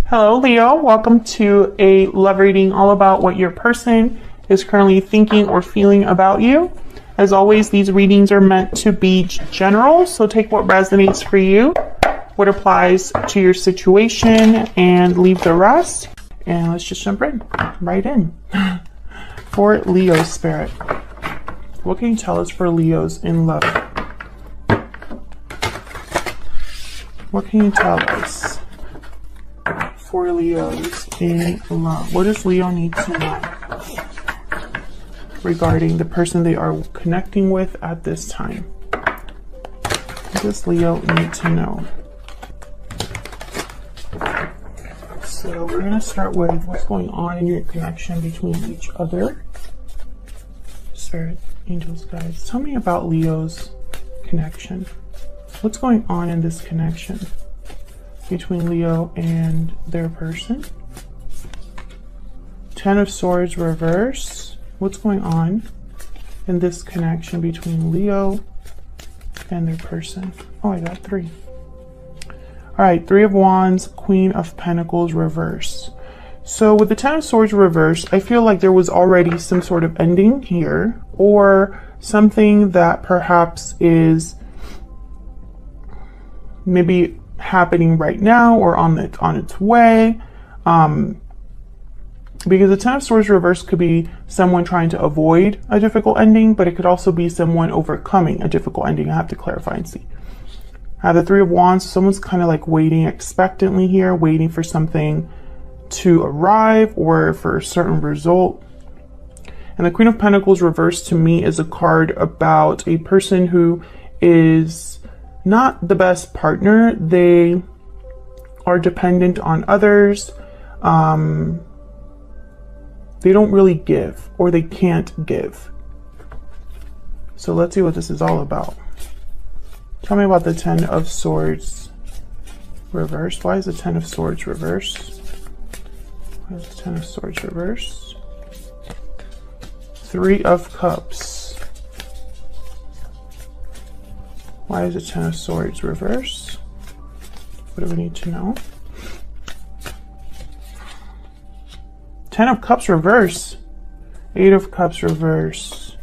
Hello, Leo. Welcome to a love reading all about what your person is currently thinking or feeling about you. As always, these readings are meant to be general, so take what resonates for you, what applies to your situation, and leave the rest. And let's just jump right in. For Leo Spirit, what can you tell us for Leos in love? What can you tell us for Leos in love? What does Leo need to know regarding the person they are connecting with at this time? What does Leo need to know? So we're going to start with what's going on in your connection between each other. Spirit, angels, guides, tell me about Leo's connection. What's going on in this connection between Leo and their person? Ten of Swords reverse. What's going on in this connection between Leo and their person? Oh, I got 3. All right, 3 of Wands, Queen of Pentacles reverse. So with the Ten of Swords reverse, I feel like there was already some sort of ending here, or something that perhaps is maybe happening right now or on its way. Because the Ten of Swords reverse could be someone trying to avoid a difficult ending, but it could also be someone overcoming a difficult ending. I have to clarify and see. I have the 3 of Wands. So someone's kind of like waiting expectantly here, waiting for something to arrive or for a certain result. And the Queen of Pentacles reverse to me is a card about a person who is not the best partner. They are dependent on others. They don't really give, or they can't give. So let's see what this is all about. Tell me about the 10 of Swords reverse. Why is the 10 of Swords reverse? Why is the 10 of Swords reverse? 3 of Cups. Why is the 10 of Swords reverse? What do we need to know? 10 of Cups reverse. 8 of Cups reverse.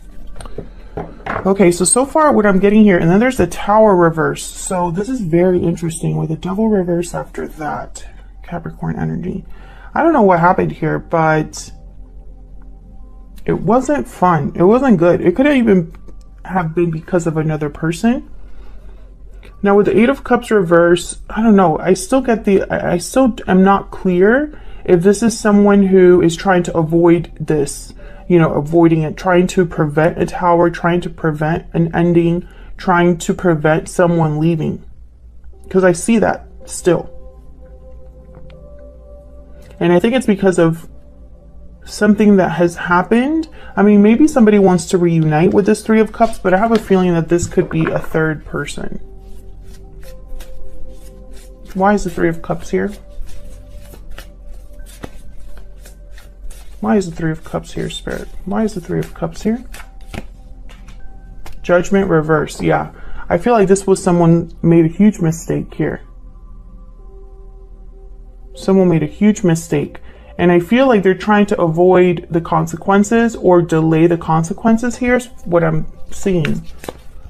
Okay, so far what I'm getting here, and then there's the Tower reverse. So this is very interesting with the Devil reverse after that. Capricorn energy. I don't know what happened here, but it wasn't fun. It wasn't good. It could even have been because of another person. Now with the 8 of Cups reverse, I don't know. I still am not clear if this is someone who is trying to avoid this, avoiding it, trying to prevent a tower, trying to prevent an ending, trying to prevent someone leaving. Because I see that still. And I think it's because of something that has happened. I mean, maybe somebody wants to reunite with this 3 of Cups, but I have a feeling that this could be a third person. Why is the 3 of Cups here? Why is the 3 of Cups here, Spirit? Why is the 3 of Cups here? Judgment reverse. Yeah. I feel like this was someone made a huge mistake here. Someone made a huge mistake. And I feel like they're trying to avoid the consequences or delay the consequences here is what I'm seeing.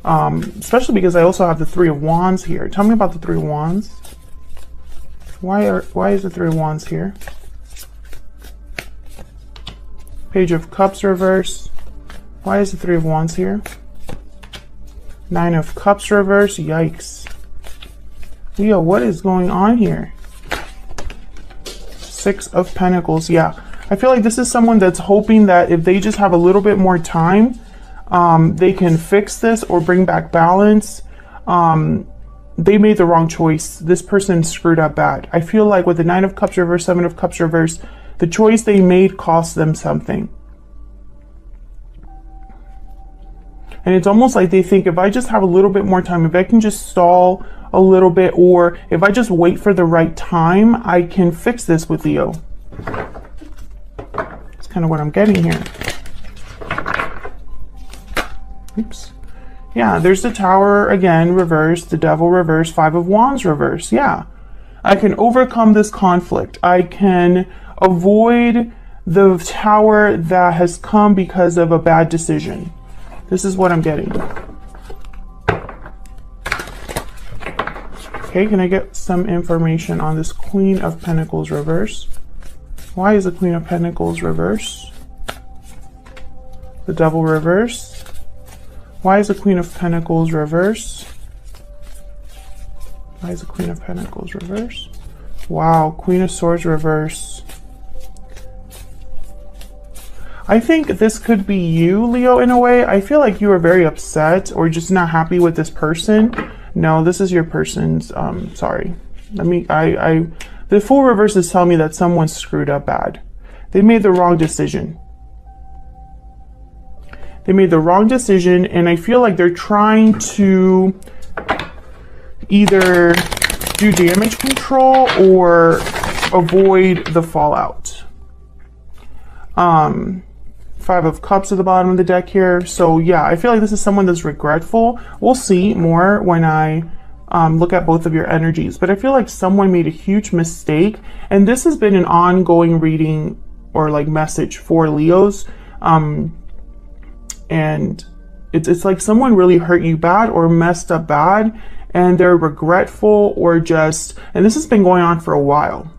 Especially because I also have the 3 of Wands here. Tell me about the 3 of Wands. Why is the 3 of Wands here? Page of Cups reverse. Why is the 3 of Wands here? 9 of Cups reverse. Yikes. Leo, what is going on here? 6 of Pentacles. Yeah. I feel like this is someone that's hoping that if they just have a little bit more time, they can fix this or bring back balance. They made the wrong choice. This person screwed up bad. I feel like with the 9 of Cups reverse, 7 of Cups reverse, the choice they made cost them something. And it's almost like they think, if I just have a little bit more time, if I can just stall a little bit, or if I just wait for the right time, I can fix this with Leo. That's kind of what I'm getting here. Oops. Yeah, there's the Tower again, reverse, the Devil reverse, 5 of Wands reverse. Yeah. I can overcome this conflict. I can avoid the tower that has come because of a bad decision. This is what I'm getting. Okay, can I get some information on this Queen of Pentacles reverse? Why is the Queen of Pentacles reverse? The Devil reverse. Why is the Queen of Pentacles reverse? Why is the Queen of Pentacles reverse? Wow, Queen of Swords reverse. I think this could be you, Leo, in a way. I feel like you are very upset or just not happy with this person. No, this is your person's, sorry. The Fool reverse is telling me that someone screwed up bad. They made the wrong decision. They made the wrong decision, and I feel like they're trying to either do damage control or avoid the fallout. Five of Cups at the bottom of the deck here. So yeah, I feel like this is someone that's regretful. We'll see more when I look at both of your energies. But I feel like someone made a huge mistake. And this has been an ongoing reading or like message for Leos. And it's like someone really hurt you bad or messed up bad. And they're regretful or just, and this has been going on for a while.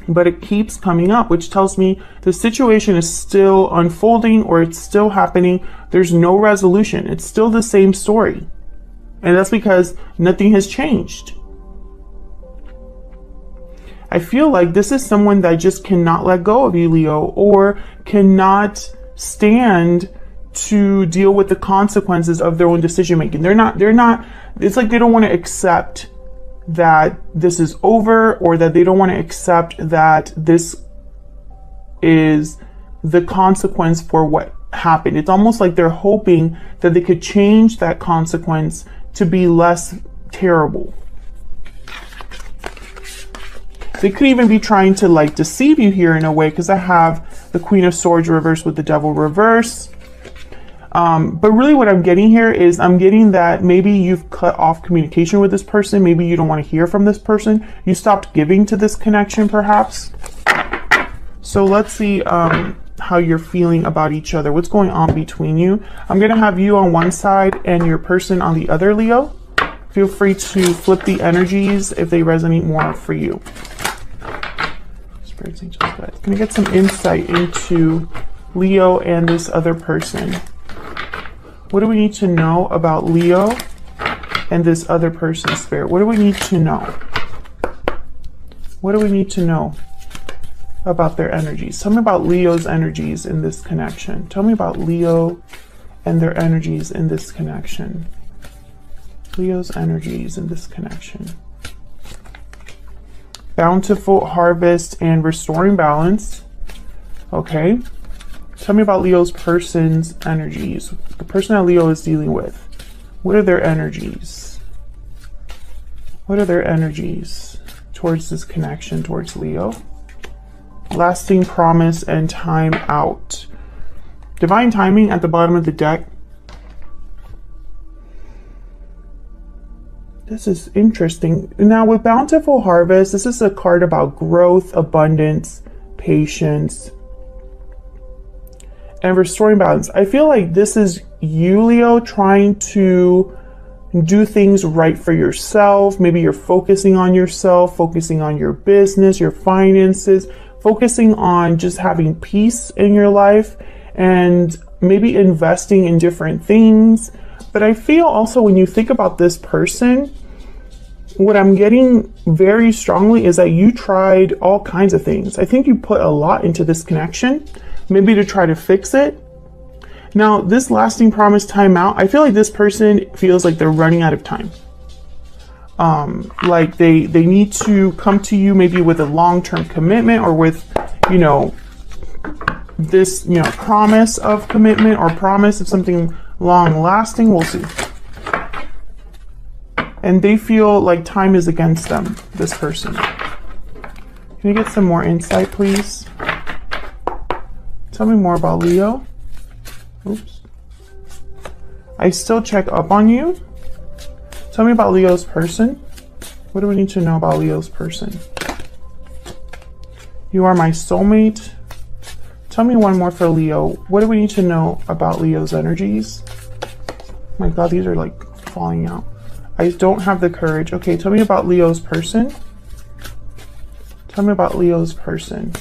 But it keeps coming up, which tells me the situation is still unfolding or it's still happening. There's no resolution. It's still the same story. And that's because nothing has changed. I feel like this is someone that just cannot let go of you, Leo, or cannot stand to deal with the consequences of their own decision making. They're not, it's like they don't want to accept that this is over, or that they don't want to accept that this is the consequence for what happened. It's almost like they're hoping that they could change that consequence to be less terrible. They could even be trying to like deceive you here in a way, because I have the Queen of Swords reverse with the Devil reverse. But really what I'm getting here is I'm getting that maybe you've cut off communication with this person. Maybe you don't want to hear from this person. You stopped giving to this connection, perhaps. So let's see how you're feeling about each other. What's going on between you? I'm going to have you on one side and your person on the other, Leo. Feel free to flip the energies if they resonate more for you. Spirits, angels, guides. Can I get some insight into Leo and this other person? What do we need to know about Leo and this other person, Spirit? What do we need to know? What do we need to know about their energies? Tell me about Leo's energies in this connection. Tell me about Leo and their energies in this connection. Leo's energies in this connection. Bountiful harvest and restoring balance. Okay. Tell me about Leo's person's energies. The person that Leo is dealing with. What are their energies? What are their energies towards this connection towards Leo? Lasting promise and time out. Divine timing at the bottom of the deck. This is interesting. Now with Bountiful Harvest, this is a card about growth, abundance, patience, and restoring balance. I feel like this is you, Leo, trying to do things right for yourself. Maybe you're focusing on yourself, focusing on your business, your finances, focusing on just having peace in your life and maybe investing in different things. But I feel also when you think about this person, what I'm getting very strongly is that you tried all kinds of things. I think you put a lot into this connection, maybe to try to fix it. Now, this lasting promise timeout, I feel like this person feels like they're running out of time. Like they need to come to you maybe with a long-term commitment or with, you know, this, you know, promise of commitment or promise of something long-lasting. We'll see. And they feel like time is against them, this person. Can you get some more insight, please? Tell me more about Leo. Oops. I still check up on you. Tell me about Leo's person. What do we need to know about Leo's person? You are my soulmate. Tell me one more for Leo. What do we need to know about Leo's energies? Oh my God, these are like falling out. I don't have the courage. Okay, tell me about Leo's person. Tell me about Leo's person.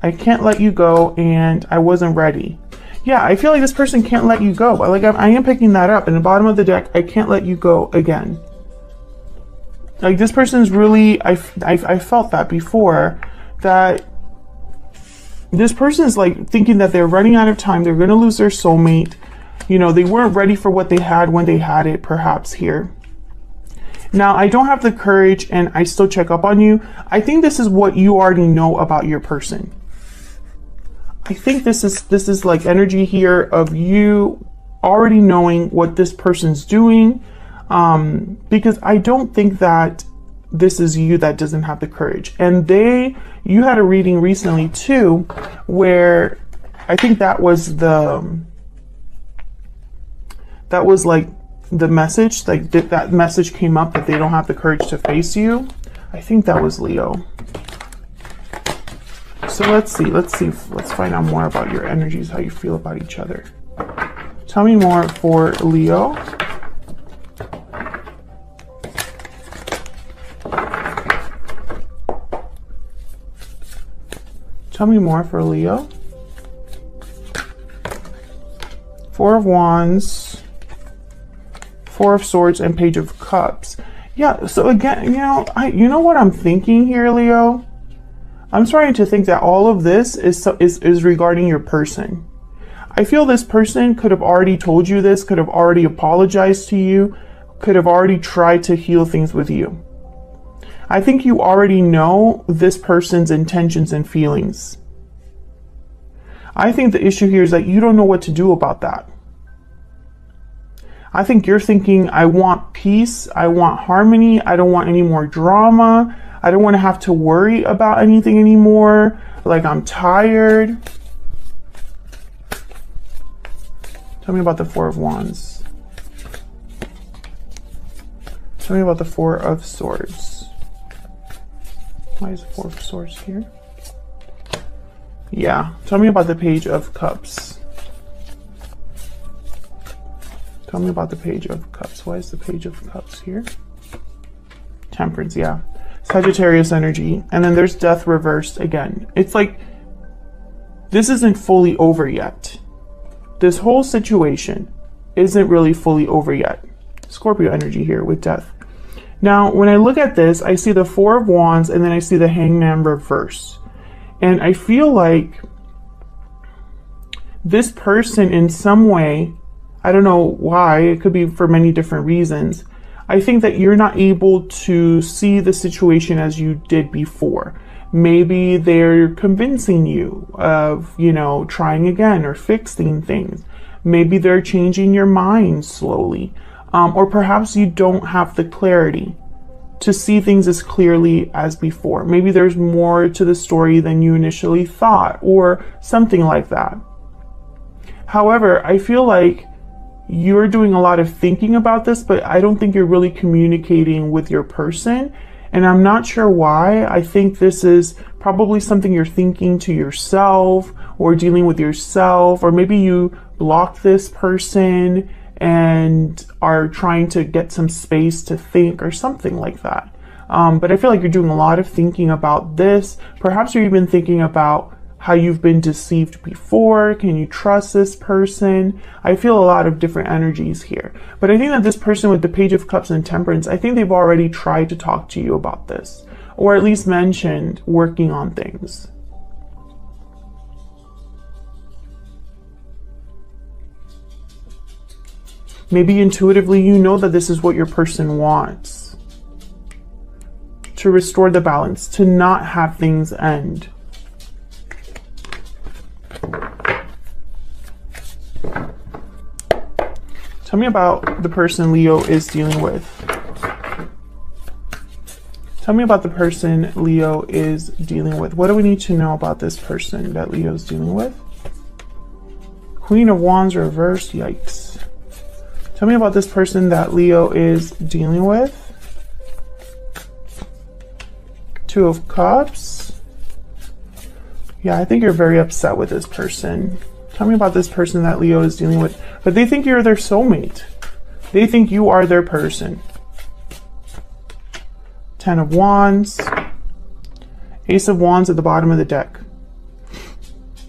I can't let you go and I wasn't ready. Yeah, I feel like this person can't let you go. Like I am picking that up in the bottom of the deck. I can't let you go again. Like this person's really, I felt that before, that this person is like thinking that they're running out of time. They're going to lose their soulmate. You know, they weren't ready for what they had when they had it, perhaps here. Now, I don't have the courage and I still check up on you. I think this is what you already know about your person. I think this is like energy here of you already knowing what this person's doing. Because I don't think that this is you that doesn't have the courage. And you had a reading recently too, where I think that was like the message, like that message came up that they don't have the courage to face you. I think that was Leo. So let's find out more about your energies, how you feel about each other. Tell me more for Leo. Tell me more for Leo. Four of Wands, Four of Swords, and Page of Cups. Yeah, so again, you know what I'm thinking here, Leo? I'm starting to think that all of this is regarding your person. I feel this person could have already told you this, could have already apologized to you, could have already tried to heal things with you. I think you already know this person's intentions and feelings. I think the issue here is that you don't know what to do about that. I think you're thinking, I want peace, I want harmony, I don't want any more drama, I don't want to have to worry about anything anymore, like I'm tired. Tell me about the Four of Wands. Tell me about the Four of Swords. Why is the Four of Swords here? Yeah, tell me about the Page of Cups. Tell me about the Page of Cups. Why is the Page of Cups here? Temperance, yeah. Sagittarius energy. And then there's Death reversed again. It's like, this isn't fully over yet. This whole situation isn't really fully over yet. Scorpio energy here with Death. Now, when I look at this, I see the Four of Wands and then I see the Hangman reverse. And I feel like this person in some way, I don't know why, it could be for many different reasons, I think that you're not able to see the situation as you did before. Maybe they're convincing you of, trying again or fixing things. Maybe they're changing your mind slowly. Or perhaps you don't have the clarity to see things as clearly as before. Maybe there's more to the story than you initially thought, or something like that. However, I feel like you're doing a lot of thinking about this, but I don't think you're really communicating with your person. And I'm not sure why. I think this is probably something you're thinking to yourself or dealing with yourself, or maybe you blocked this person and are trying to get some space to think or something like that. But I feel like you're doing a lot of thinking about this. Perhaps you're even thinking about how you've been deceived before. Can you trust this person? I feel a lot of different energies here. But I think that this person with the Page of Cups and Temperance, I think they've already tried to talk to you about this, or at least mentioned working on things. Maybe intuitively you know that this is what your person wants. To restore the balance, to not have things end. Tell me about the person Leo is dealing with. Tell me about the person Leo is dealing with. What do we need to know about this person that Leo's dealing with? Queen of Wands reversed. Yikes. Tell me about this person that Leo is dealing with. Two of Cups. Yeah, I think you're very upset with this person. Tell me about this person that Leo is dealing with. But they think you're their soulmate. They think you are their person. Ten of Wands. Ace of Wands at the bottom of the deck.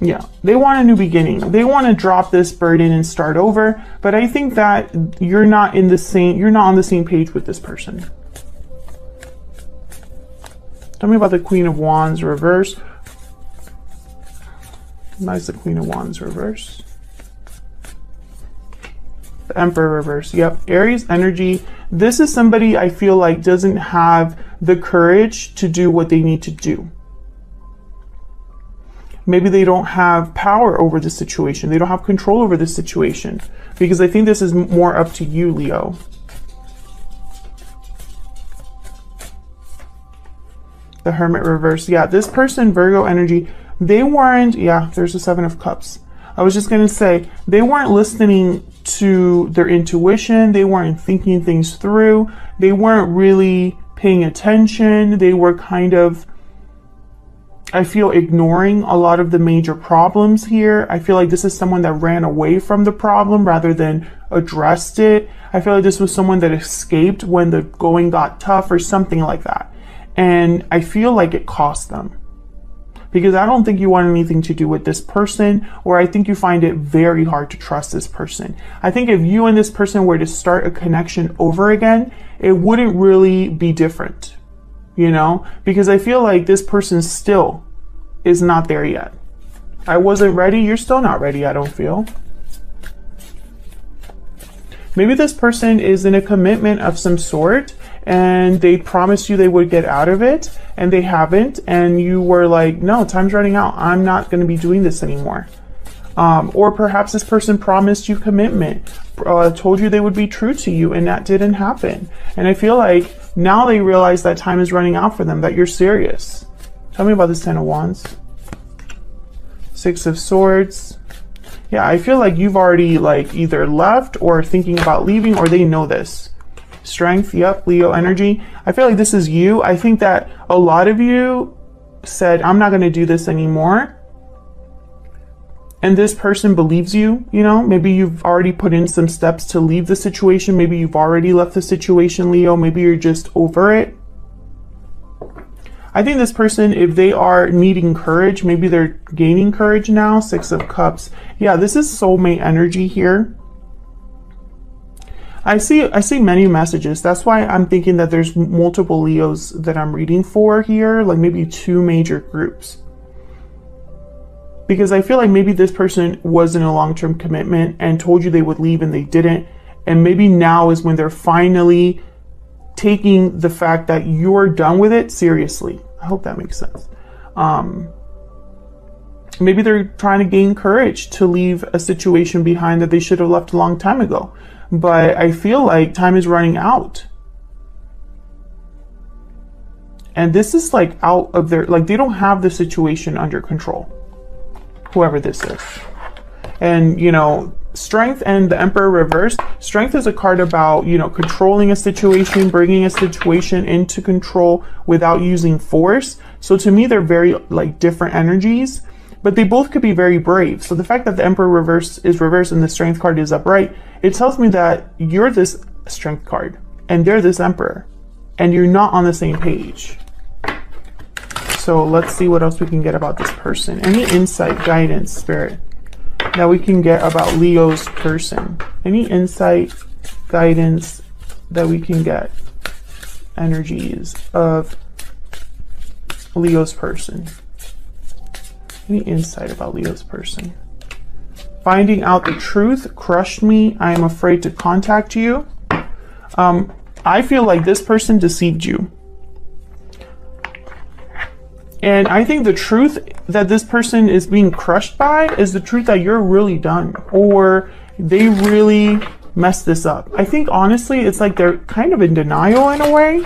Yeah, they want a new beginning. They want to drop this burden and start over. But I think that you're not on the same page with this person. Tell me about the Queen of Wands reverse. Nice, the Queen of Wands reverse. The Emperor reverse. Yep, Aries energy. This is somebody I feel like doesn't have the courage to do what they need to do. Maybe they don't have power over the situation. They don't have control over the situation. Because I think this is more up to you, Leo. The Hermit reverse. Yeah, this person, Virgo energy, they weren't, yeah, there's the Seven of Cups. I was just going to say, they weren't listening to their intuition. They weren't thinking things through. They weren't really paying attention. They were kind of, I feel, ignoring a lot of the major problems here. I feel like this is someone that ran away from the problem rather than addressed it. I feel like this was someone that escaped when the going got tough or something like that. And I feel like it cost them. Because I don't think you want anything to do with this person, or I think you find it very hard to trust this person. I think if you and this person were to start a connection over again, it wouldn't really be different, you know? Because I feel like this person still is not there yet. I wasn't ready. You're still not ready, I don't feel. Maybe this person is in a commitment of some sort and they promised you they would get out of it and they haven't, and you were like, no, time's running out. I'm not going to be doing this anymore. Or perhaps this person promised you commitment, told you they would be true to you, and that didn't happen. And I feel like now they realize that time is running out for them, that you're serious. Tell me about this Ten of Wands. Six of Swords. Yeah, I feel like you've already like either left or thinking about leaving, or they know this. Strength, yep, Leo energy. I feel like this is you. I think that a lot of you said, I'm not going to do this anymore. And this person believes you, you know, maybe you've already put in some steps to leave the situation. Maybe you've already left the situation, Leo. Maybe you're just over it. I think this person, if they are needing courage, maybe they're gaining courage now. Six of Cups. Yeah, this is soulmate energy here. I see many messages. That's why I'm thinking that there's multiple Leos that I'm reading for here, like maybe two major groups. Because I feel like maybe this person was in a long-term commitment and told you they would leave and they didn't. And maybe now is when they're finally taking the fact that you're done with it seriously. I hope that makes sense. Maybe they're trying to gain courage to leave a situation behind that they should have left a long time ago. But I feel like time is running out. And this is like out of their, like they don't have the situation under control. Whoever this is. And, you know, Strength and the Emperor reversed. Strength is a card about, you know, controlling a situation, bringing a situation into control without using force. So to me, they're very like different energies, but they both could be very brave. So the fact that the Emperor reverse is reversed and the Strength card is upright, it tells me that you're this Strength card and they're this Emperor and you're not on the same page. So let's see what else we can get about this person. Any insight, guidance, spirit that we can get about Leo's person? Any insight, guidance that we can get? Energies of Leo's person. Any insight about Leo's person? Finding out the truth crushed me. I am afraid to contact you. I feel like this person deceived you. And I think the truth that this person is being crushed by is the truth that you're really done, or they really messed this up. I think honestly, it's like they're kind of in denial in a way,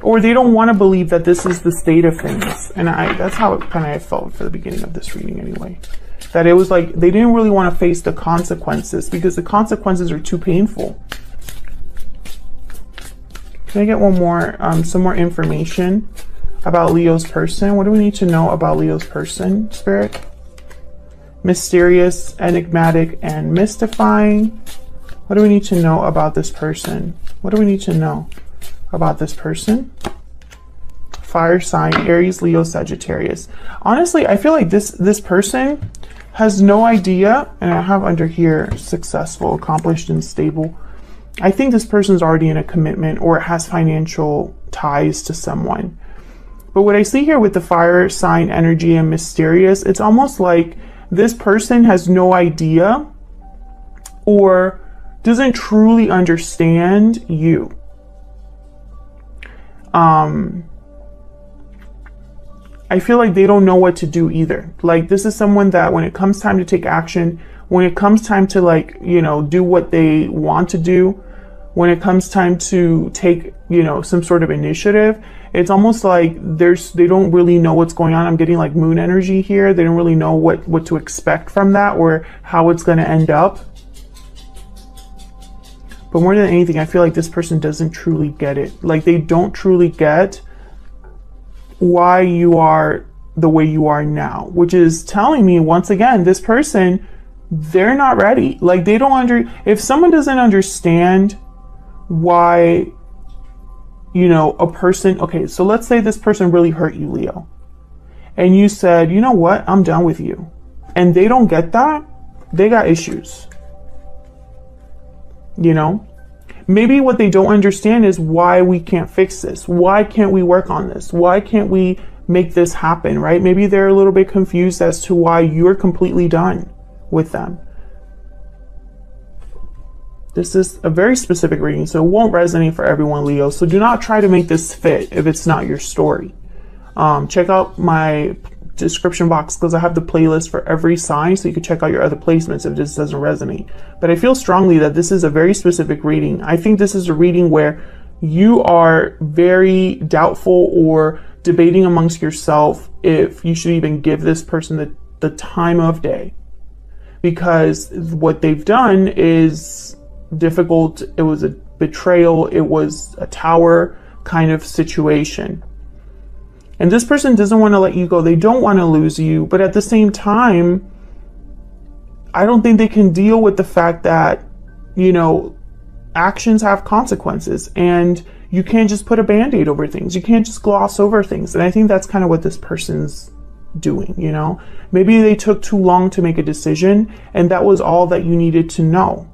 or they don't want to believe that this is the state of things. And that's how it kind of felt for the beginning of this reading anyway. That it was like they didn't really want to face the consequences because the consequences are too painful. Can I get one more, some more information about Leo's person? What do we need to know about Leo's person, Spirit? Mysterious, enigmatic, and mystifying. What do we need to know about this person? What do we need to know about this person? Fire sign, Aries, Leo, Sagittarius. Honestly, I feel like this person has no idea, and I have under here successful, accomplished, and stable. I think this person's already in a commitment or has financial ties to someone. But what I see here with the fire sign energy and mysterious, it's almost like this person has no idea or doesn't truly understand you. I feel like they don't know what to do either. Like, this is someone that when it comes time to take action, when it comes time to, like, you know, do what they want to do, when it comes time to take, you know, some sort of initiative, it's almost like they don't really know what's going on. I'm getting like moon energy here. They don't really know what to expect from that or how it's going to end up. But more than anything, I feel like this person doesn't truly get it. Like, they don't truly get why you are the way you are now, which is telling me once again, this person, they're not ready. Like, they don't if someone doesn't understand why, you know, a person, okay, so let's say this person really hurt you, Leo, and you said, you know what, I'm done with you, and they don't get that, they got issues. You know, maybe what they don't understand is why we can't fix this. Why can't we work on this? Why can't we make this happen, right? Maybe they're a little bit confused as to why you're completely done with them. This is a very specific reading, so it won't resonate for everyone, Leo. So do not try to make this fit if it's not your story. Check out my description box because I have the playlist for every sign, so you can check out your other placements if this doesn't resonate. But I feel strongly that this is a very specific reading. I think this is a reading where you are very doubtful or debating amongst yourself if you should even give this person the time of day, because what they've done is difficult. It was a betrayal. It was a tower kind of situation. And this person doesn't want to let you go. They don't want to lose you. But at the same time, I don't think they can deal with the fact that, you know, actions have consequences and you can't just put a band-aid over things. You can't just gloss over things. And I think that's kind of what this person's doing, you know. Maybe they took too long to make a decision and that was all that you needed to know.